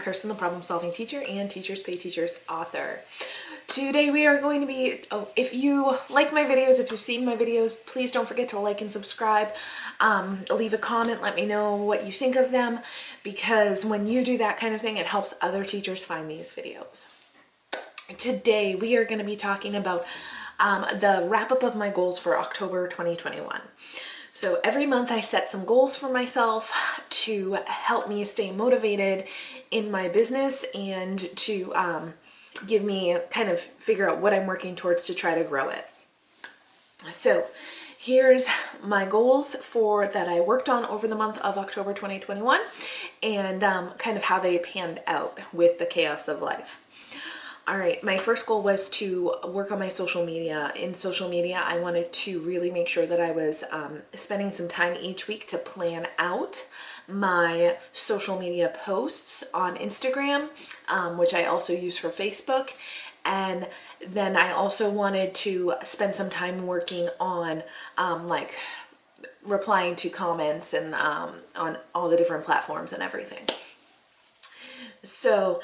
Kirsten, the Problem Solving Teacher and Teachers Pay Teachers author. Today we are going to be, if you like my videos, if you've seen my videos, please don't forget to like and subscribe. Leave a comment, let me know what you think of them, because when you do that kind of thing, it helps other teachers find these videos. Today we are going to be talking about the wrap-up of my goals for October 2021. So every month I set some goals for myself to help me stay motivated in my business and to give me kind of figure out what I'm working towards to try to grow it. So here's my goals that I worked on over the month of October 2021 and kind of how they panned out with the chaos of life. All right, my first goal was to work on my social media. In social media, I wanted to really make sure that I was spending some time each week to plan out my social media posts on Instagram, which I also use for Facebook. And then I also wanted to spend some time working on like replying to comments and on all the different platforms and everything. So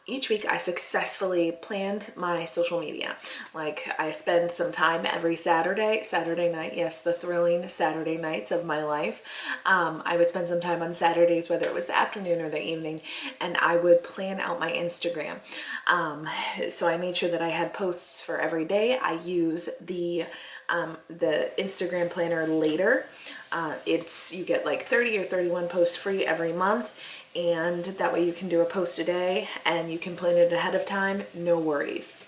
each week I successfully planned my social media. Like I spend some time every Saturday night, yes, the thrilling Saturday nights of my life. I would spend some time on Saturdays, whether it was the afternoon or the evening, and I would plan out my Instagram. So I made sure that I had posts for every day. I use the Instagram planner later. You get like 30 or 31 posts free every month. And that way you can do a post a day and you can plan it ahead of time, no worries.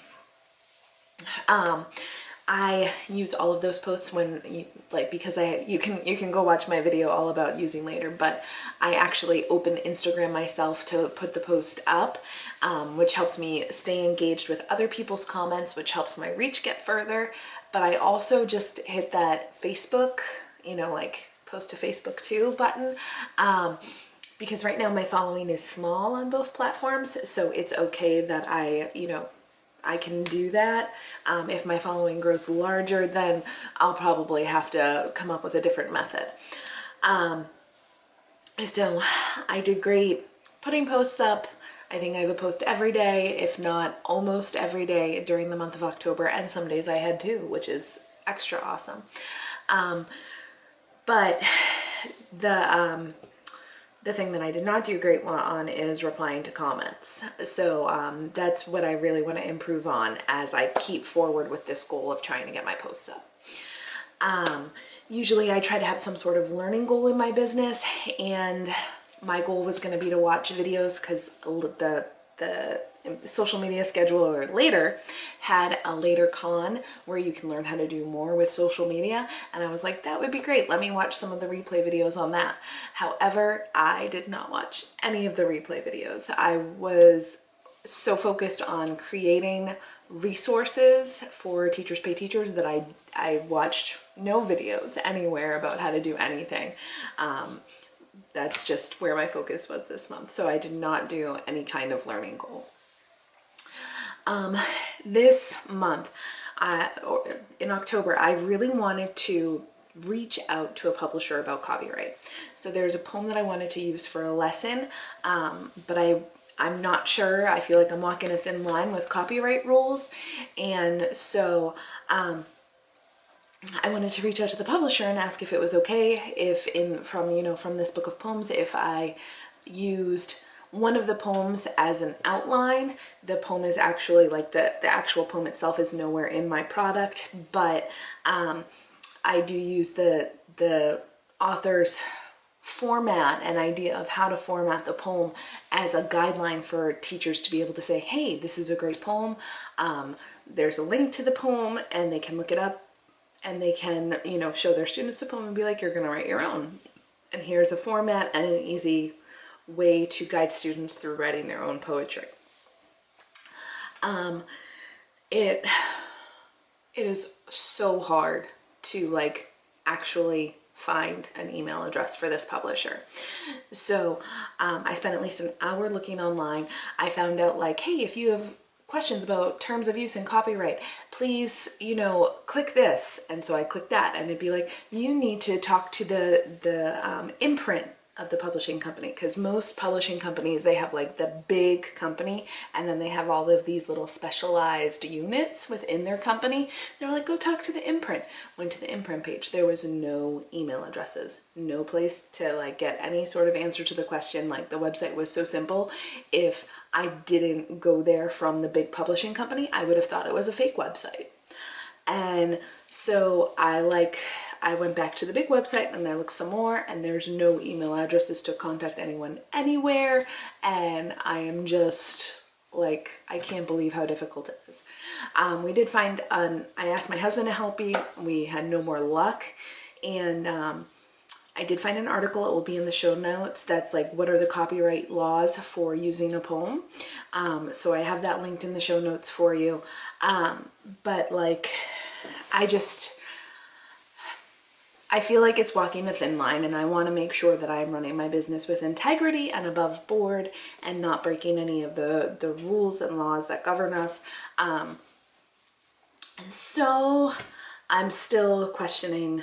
I use all of those posts because you can go watch my video all about using later, but I actually open Instagram myself to put the post up, which helps me stay engaged with other people's comments, which helps my reach get further. But I also just hit that Facebook, like post to Facebook too button. Because right now my following is small on both platforms, so it's okay that I can do that. If my following grows larger, then I'll probably have to come up with a different method. So I did great putting posts up. I think I have a post every day, if not almost every day during the month of October, and some days I had two, which is extra awesome. But the thing that I did not do great on is replying to comments. So that's what I really want to improve on as I keep forward with this goal of trying to get my posts up. Usually I try to have some sort of learning goal in my business, and my goal was going to be to watch videos because the social media scheduler later had a later con where you can learn how to do more with social media, and I was like, that would be great, let me watch some of the replay videos on that. However, I did not watch any of the replay videos. I was so focused on creating resources for Teachers Pay Teachers that I watched no videos anywhere about how to do anything. That's just where my focus was this month, so I did not do any kind of learning goal. This month, in October, I really wanted to reach out to a publisher about copyright. So there's a poem that I wanted to use for a lesson, but I'm not sure. I feel like I'm walking a thin line with copyright rules, and so I wanted to reach out to the publisher and ask if it was okay if from this book of poems, if I used one of the poems as an outline. The poem is actually like the actual poem itself is nowhere in my product, but I do use the author's format and idea of how to format the poem as a guideline for teachers to be able to say, hey, this is a great poem. There's a link to the poem and they can look it up and they can, show their students the poem and be like, you're going to write your own. And here's a format and an easy way to guide students through writing their own poetry. It is so hard to actually find an email address for this publisher. So I spent at least an hour looking online. I found out hey, if you have questions about terms of use and copyright, please, click this. And so I clicked that and it'd be like, you need to talk to the imprint of the publishing company, because most publishing companies, they have like the big company and then they have all of these little specialized units within their company. They're like, go talk to the imprint. Went to the imprint page. There was no email addresses, no place to like get any sort of answer to the question. Like the website was so simple. If I didn't go there from the big publishing company, I would have thought it was a fake website. And so I went back to the big website and I looked some more, and there's no email addresses to contact anyone anywhere. And I am just like, I can't believe how difficult it is. We did find, I asked my husband to help me. We had no more luck. And I did find an article, it will be in the show notes, that's like, what are the copyright laws for using a poem? So I have that linked in the show notes for you. But like, I feel like it's walking a thin line, and I want to make sure that I'm running my business with integrity and above board and not breaking any of the rules and laws that govern us. So I'm still questioning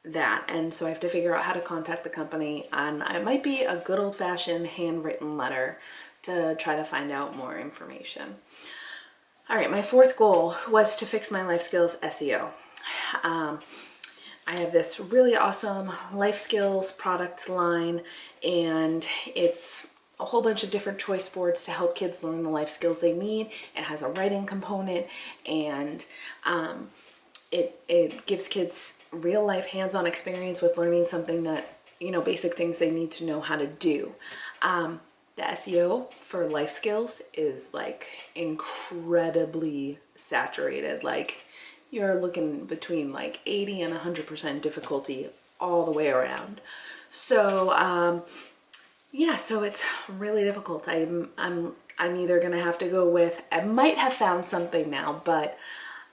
that, and so I have to figure out how to contact the company, and it might be a good old-fashioned handwritten letter to try to find out more information. All right, my fourth goal was to fix my life skills SEO. I have this really awesome life skills product line, and it's a whole bunch of different choice boards to help kids learn the life skills they need. It has a writing component, and it gives kids real life hands-on experience with learning something that, you know, basic things they need to know how to do. The SEO for life skills is like incredibly saturated. Like, you're looking between like 80 and 100% difficulty all the way around. So yeah, so it's really difficult. I'm either gonna have to go with, I might have found something now, but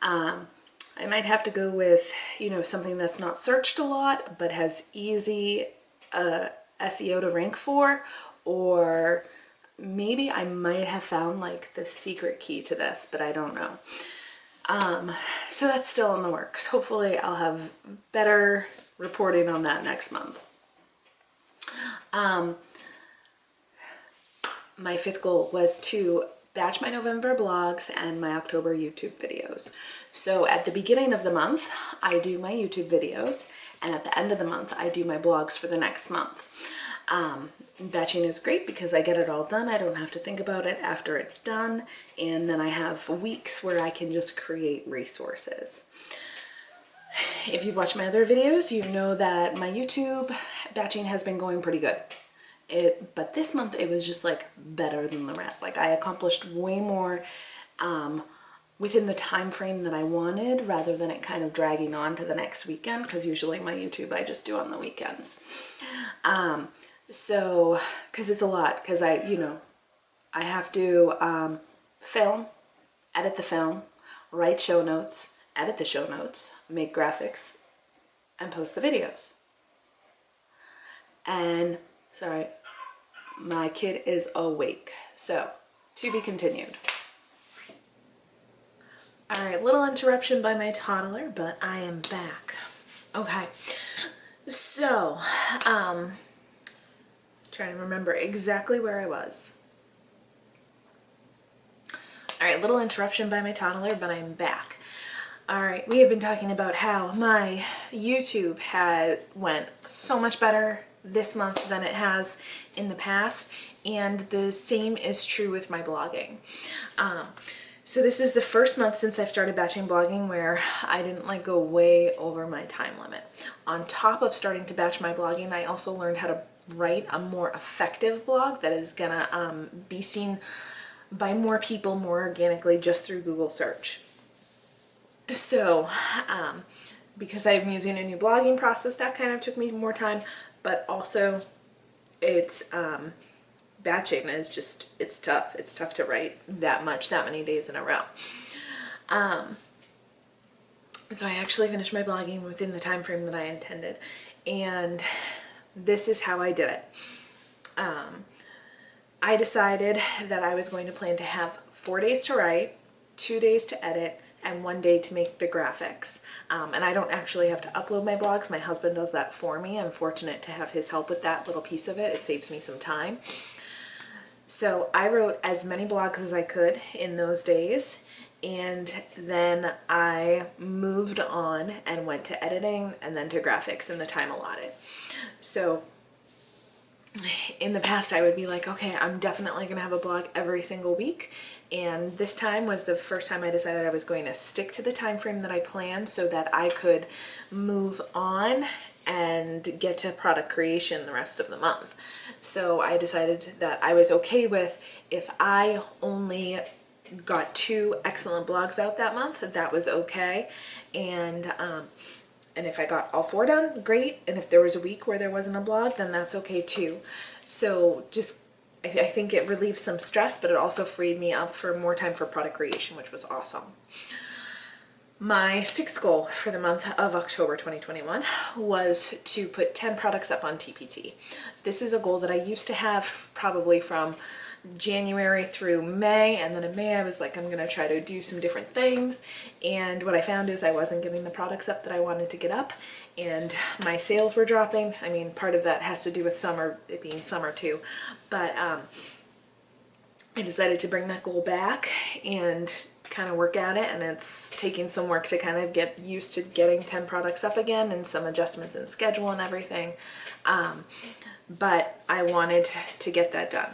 I might have to go with, you know, something that's not searched a lot but has easy SEO to rank for, or maybe I might have found like the secret key to this, but I don't know. So that's still in the works. Hopefully I'll have better reporting on that next month. My fifth goal was to batch my November blogs and my October YouTube videos. So at the beginning of the month, I do my YouTube videos, and at the end of the month, I do my blogs for the next month. Batching is great because I get it all done. I don't have to think about it after it's done, and then I have weeks where I can just create resources. If you've watched my other videos, you know that my YouTube batching has been going pretty good. But this month it was just like better than the rest. Like, I accomplished way more within the time frame that I wanted, rather than it kind of dragging on to the next weekend, because usually my YouTube I just do on the weekends. So, because it's a lot, because I have to film, edit the film, write show notes, edit the show notes, make graphics, and post the videos. And, sorry, my kid is awake, so to be continued. All right, little interruption by my toddler, but I am back. Okay, so, trying to remember exactly where I was. All right, little interruption by my toddler, but I'm back. All right, we have been talking about how my YouTube went so much better this month than it has in the past, and the same is true with my blogging. So this is the first month since I've started batching blogging where I didn't like go way over my time limit. On top of starting to batch my blogging, I also learned how to write a more effective blog that is gonna be seen by more people more organically just through Google search. So because I'm using a new blogging process, that kind of took me more time, but also it's batching is just, it's tough. It's tough to write that many days in a row. So I actually finished my blogging within the time frame that I intended, and this is how I did it. I decided that I was going to plan to have 4 days to write, 2 days to edit, and 1 day to make the graphics. And I don't actually have to upload my blogs. My husband does that for me. I'm fortunate to have his help with that little piece of it. It saves me some time. So I wrote as many blogs as I could in those days, and then I moved on and went to editing and then to graphics in the time allotted. So in the past I would be like, okay, I'm definitely gonna have a blog every single week, and this time was the first time I decided I was going to stick to the time frame that I planned so that I could move on and get to product creation the rest of the month. So I decided that I was okay with, if I only got 2 excellent blogs out that month, that was okay. And if I got all 4 done, great. And if there was a week where there wasn't a blog, then that's okay too. So just, I think it relieved some stress, but it also freed me up for more time for product creation, which was awesome. My 6th goal for the month of October 2021 was to put 10 products up on TpT. This is a goal that I used to have probably from January through May, and then in May I was like, I'm gonna try to do some different things, and what I found is I wasn't getting the products up that I wanted to get up, and my sales were dropping. I mean, part of that has to do with summer, it being summer too, but I decided to bring that goal back and kind of work at it, and it's taking some work to kind of get used to getting 10 products up again and some adjustments in schedule and everything, but I wanted to get that done.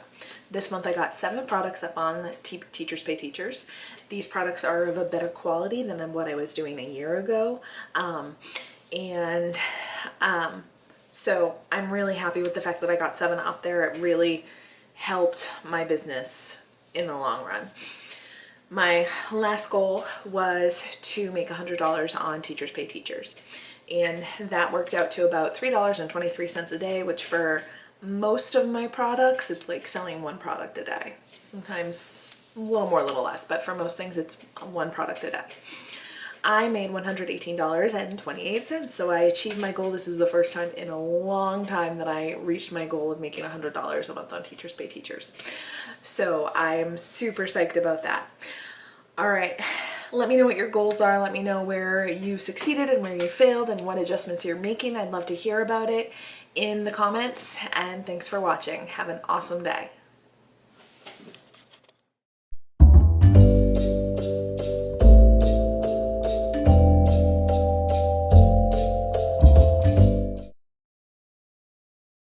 This month I got 7 products up on Teachers Pay Teachers. These products are of a better quality than what I was doing a year ago, so I'm really happy with the fact that I got 7 up there. It really helped my business in the long run. My last goal was to make $100 on Teachers Pay Teachers, and that worked out to about $3.23 a day, which for most of my products, it's like selling 1 product a day. Sometimes a little more, a little less, but for most things it's 1 product a day. I made $118.28, so I achieved my goal. This is the first time in a long time that I reached my goal of making $100 a month on Teachers Pay Teachers. So I'm super psyched about that. All right, let me know what your goals are. Let me know where you succeeded and where you failed and what adjustments you're making. I'd love to hear about it in the comments, and thanks for watching. Have an awesome day.